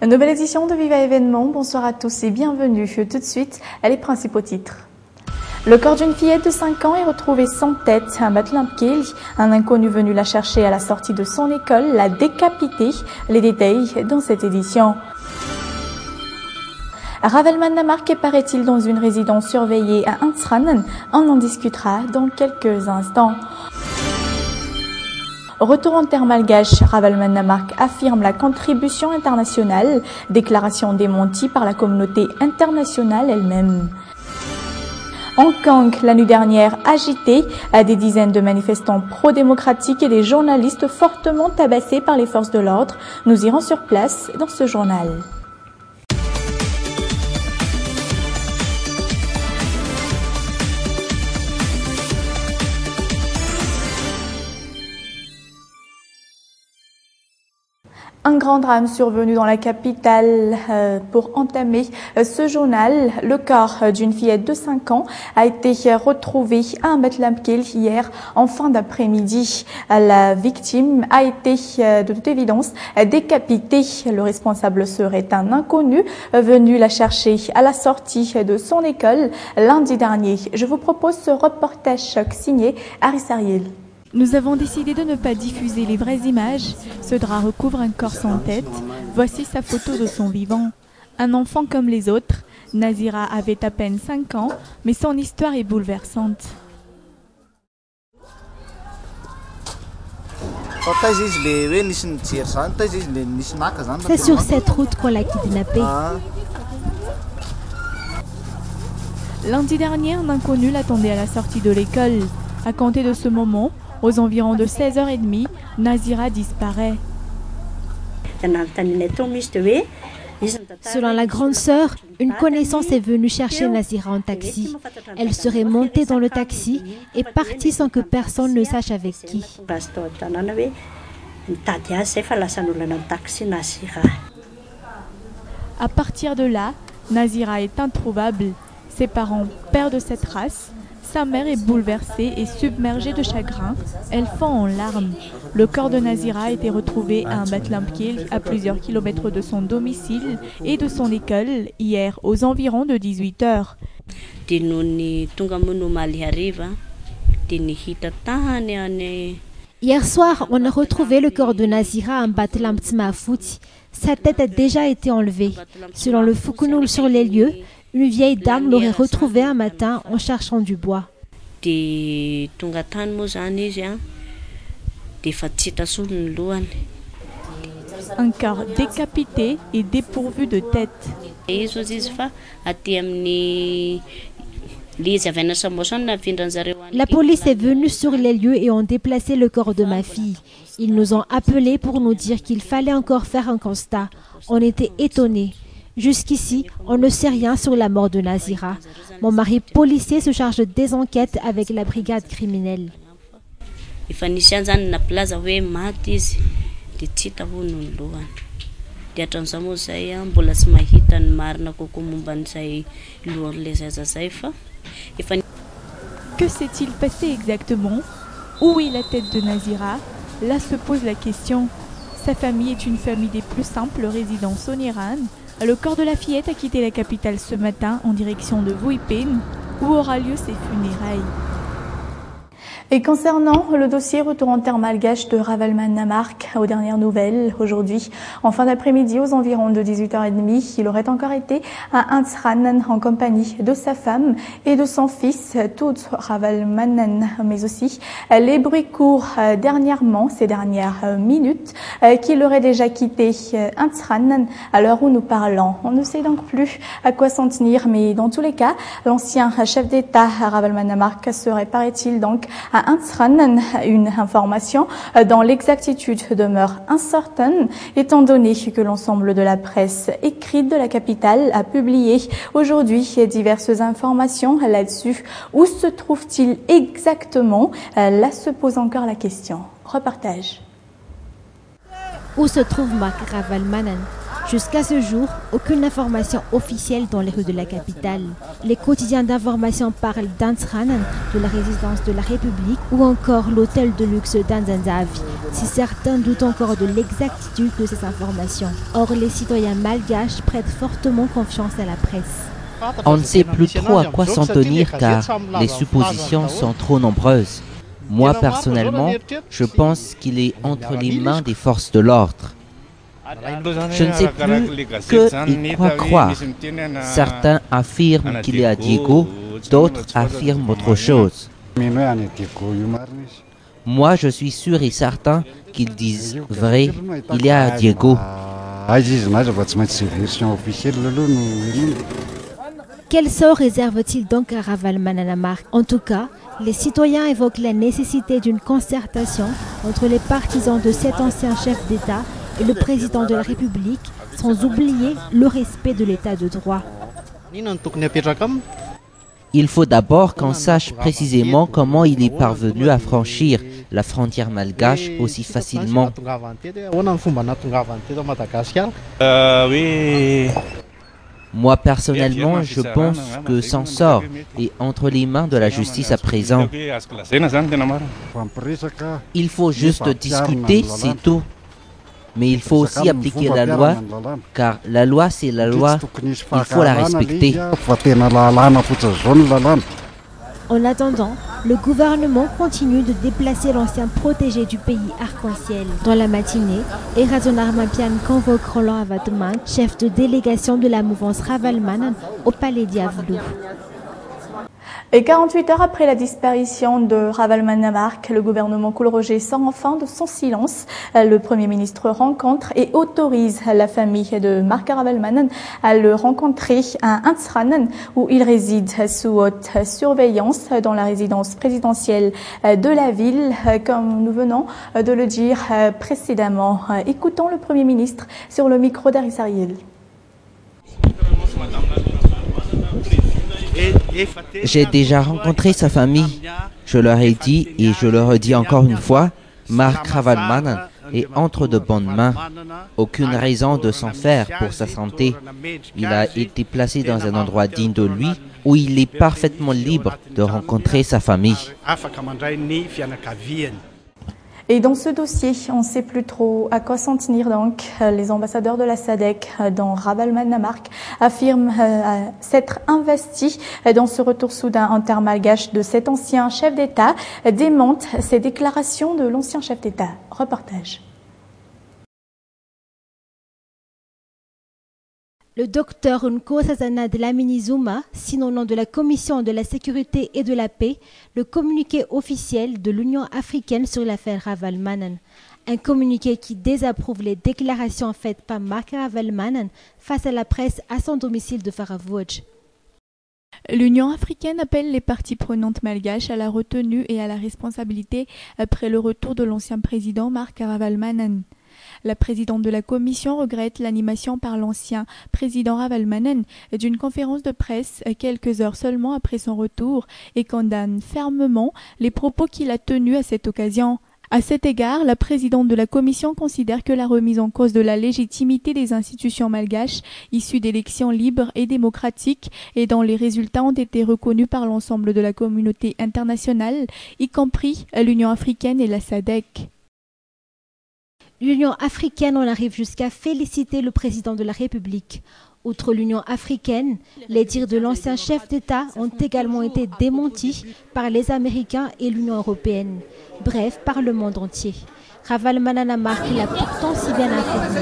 Nouvelle édition de Viva Événement. Bonsoir à tous et bienvenue. Tout de suite, les principaux titres. Le corps d'une fillette de 5 ans est retrouvé sans tête à Matlampkeli. Un inconnu venu la chercher à la sortie de son école l'a décapité. Les détails dans cette édition. Ravel Mannamark paraît-il dans une résidence surveillée à Ansranen. On en discutera dans quelques instants. Retour en terre malgache, Ravel Mannamark affirme la contribution internationale, déclaration démentie par la communauté internationale elle-même. Hong Kong, la nuit dernière, agité, à des dizaines de manifestants pro-démocratiques et des journalistes fortement tabassés par les forces de l'ordre. Nous irons sur place dans ce journal. Un grand drame survenu dans la capitale pour entamer ce journal. Le corps d'une fillette de 5 ans a été retrouvé à Matlampkeli hier en fin d'après-midi. La victime a été de toute évidence décapitée. Le responsable serait un inconnu venu la chercher à la sortie de son école lundi dernier. Je vous propose ce reportage choc signé Aris Ariel. Nous avons décidé de ne pas diffuser les vraies images. Ce drap recouvre un corps sans tête. Voici sa photo de son vivant. Un enfant comme les autres, Nazira avait à peine 5 ans, mais son histoire est bouleversante. C'est sur cette route qu'on l'a kidnappée. Lundi dernier, un inconnu l'attendait à la sortie de l'école. À compter de ce moment, aux environs de 16h30, Nazira disparaît. Selon la grande sœur, une connaissance est venue chercher Nazira en taxi. Elle serait montée dans le taxi et partie sans que personne ne sache avec qui. À partir de là, Nazira est introuvable. Ses parents perdent cette race. Sa mère est bouleversée et submergée de chagrin. Elle fond en larmes. Le corps de Nazira a été retrouvé à Matlampkeli, à plusieurs kilomètres de son domicile et de son école, hier aux environs de 18h. Hier soir, on a retrouvé le corps de Nazira à Matlampkeli. Sa tête a déjà été enlevée. Selon le Fukunul sur les lieux, une vieille dame l'aurait retrouvée un matin en cherchant du bois. Un corps décapité et dépourvu de tête. La police est venue sur les lieux et ont déplacé le corps de ma fille. Ils nous ont appelés pour nous dire qu'il fallait encore faire un constat. On était étonnés. Jusqu'ici, on ne sait rien sur la mort de Nazira. Mon mari policier se charge des enquêtes avec la brigade criminelle. Que s'est-il passé exactement? Où est la tête de Nazira? Là se pose la question. Sa famille est une famille des plus simples résidant en Iran. Le corps de la fillette a quitté la capitale ce matin en direction de Wuipin, où aura lieu ses funérailles. Et concernant le dossier retour en terre malgache de Ravel Mannamark, aux dernières nouvelles, aujourd'hui, en fin d'après-midi, aux environs de 18h30, il aurait encore été à Ansranen en compagnie de sa femme et de son fils, tout Ravel Mannan, mais aussi les bruits courts dernièrement, ces dernières minutes, qu'il aurait déjà quitté Ansranen à l'heure où nous parlons. On ne sait donc plus à quoi s'en tenir, mais dans tous les cas, l'ancien chef d'État Ravel Mannamark serait, paraît-il, donc à Ansranen. Une information dont l'exactitude demeure incertaine, étant donné que l'ensemble de la presse écrite de la capitale a publié aujourd'hui diverses informations là-dessus. Où se trouve-t-il exactement? Là se pose encore la question. Reportage. Où se trouve Ravel Mannamark? Jusqu'à ce jour, aucune information officielle dans les rues de la capitale. Les quotidiens d'information parlent d'Ansranen, de la résidence de la République ou encore l'hôtel de luxe d'Anzanzavi. si certains doutent encore de l'exactitude de ces informations. Or, les citoyens malgaches prêtent fortement confiance à la presse. On ne sait plus trop à quoi s'en tenir car les suppositions sont trop nombreuses. Moi, personnellement, je pense qu'il est entre les mains des forces de l'ordre. Je ne sais plus que quoi croire. Certains affirment qu'il est à Diego, d'autres affirment autre chose. Moi, je suis sûr et certain qu'ils disent vrai, il est à Diego. Quel sort réserve-t-il donc à Ravalomanana? En tout cas, les citoyens évoquent la nécessité d'une concertation entre les partisans de cet ancien chef d'État et le président de la République, sans oublier le respect de l'État de droit. Il faut d'abord qu'on sache précisément comment il est parvenu à franchir la frontière malgache aussi facilement. Moi, personnellement, je pense que son sort est entre les mains de la justice à présent. Il faut juste discuter, c'est tout. Mais il faut aussi appliquer la loi, car la loi, c'est la loi. Il faut la respecter. En attendant, le gouvernement continue de déplacer l'ancien protégé du pays arc-en-ciel. Dans la matinée, Erazonar Mapian convoque Roland Avatman, chef de délégation de la mouvance Ravalomanana, au palais d'Iavlou. Et 48 heures après la disparition de Ravalomanana Mark, le gouvernement Cool-Roger sort enfin de son silence. Le Premier ministre rencontre et autorise la famille de Mark Ravalomanana à le rencontrer à Antsranan, où il réside sous haute surveillance dans la résidence présidentielle de la ville, comme nous venons de le dire précédemment. Écoutons le Premier ministre sur le micro d'Aris Ariel. J'ai déjà rencontré sa famille. Je leur ai dit et je le redis encore une fois, Mark Ravalomanana est entre de bonnes mains. Aucune raison de s'en faire pour sa santé. Il a été placé dans un endroit digne de lui où il est parfaitement libre de rencontrer sa famille. Et dans ce dossier, on ne sait plus trop à quoi s'en tenir donc. Les ambassadeurs de la SADC dans Ravalomanana Mark affirment s'être investis dans ce retour soudain intermalgache de cet ancien chef d'État, démentent ces déclarations de l'ancien chef d'État. Reportage. Le docteur Nkosazana Dlamini Zuma signe au nom de la Commission de la sécurité et de la paix le communiqué officiel de l'Union africaine sur l'affaire Ravalomanana. Un communiqué qui désapprouve les déclarations faites par Mark Ravalomanana face à la presse à son domicile de Faravouj. L'Union africaine appelle les parties prenantes malgaches à la retenue et à la responsabilité après le retour de l'ancien président Mark Ravalomanana. La présidente de la commission regrette l'animation par l'ancien président Ravalomanana d'une conférence de presse quelques heures seulement après son retour et condamne fermement les propos qu'il a tenus à cette occasion. À cet égard, la présidente de la commission considère que la remise en cause de la légitimité des institutions malgaches issues d'élections libres et démocratiques et dont les résultats ont été reconnus par l'ensemble de la communauté internationale, y compris l'Union africaine et la SADC. L'Union africaine en arrive jusqu'à féliciter le président de la République. Outre l'Union africaine, les dires de l'ancien chef d'État ont également été démentis par les Américains et l'Union européenne. Bref, par le monde entier. Ravalomanana Mark l'a pourtant si bien informé.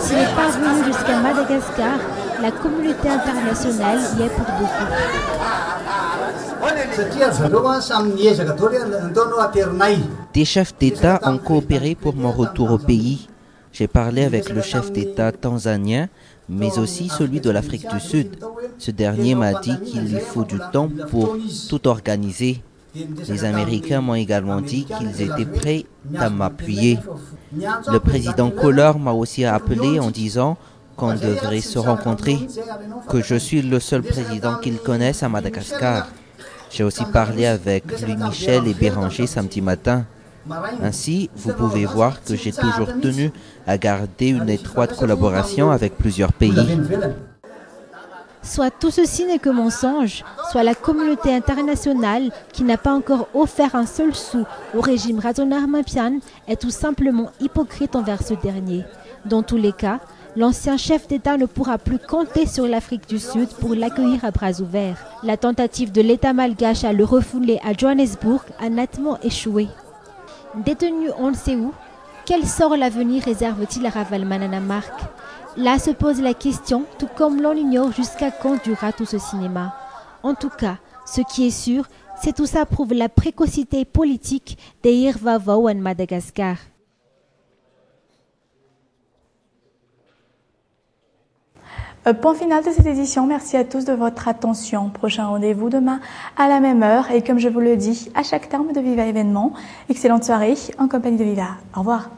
S'il est parvenu jusqu'à Madagascar, la communauté internationale y est pour beaucoup. Des chefs d'État ont coopéré pour mon retour au pays. J'ai parlé avec le chef d'État tanzanien, mais aussi celui de l'Afrique du Sud. Ce dernier m'a dit qu'il lui faut du temps pour tout organiser. Les Américains m'ont également dit qu'ils étaient prêts à m'appuyer. Le président Collor m'a aussi appelé en disant qu'on devrait se rencontrer, que je suis le seul président qu'ils connaissent à Madagascar. J'ai aussi parlé avec Louis Michel et Béranger samedi matin. Ainsi, vous pouvez voir que j'ai toujours tenu à garder une étroite collaboration avec plusieurs pays. Soit tout ceci n'est que mensonge, soit la communauté internationale, qui n'a pas encore offert un seul sou au régime Ratonarmapian, est tout simplement hypocrite envers ce dernier. Dans tous les cas, l'ancien chef d'État ne pourra plus compter sur l'Afrique du Sud pour l'accueillir à bras ouverts. La tentative de l'État malgache à le refouler à Johannesburg a nettement échoué. Détenu on ne sait où, quel sort l'avenir réserve-t-il à Ravalomanana-Mark? Là se pose la question, tout comme l'on ignore jusqu'à quand durera tout ce cinéma. En tout cas, ce qui est sûr, c'est tout ça prouve la précocité politique des Irvavau en Madagascar. Point final de cette édition. Merci à tous de votre attention. Prochain rendez-vous demain à la même heure. Et comme je vous le dis à chaque terme de Viva événement, excellente soirée en compagnie de Viva. Au revoir.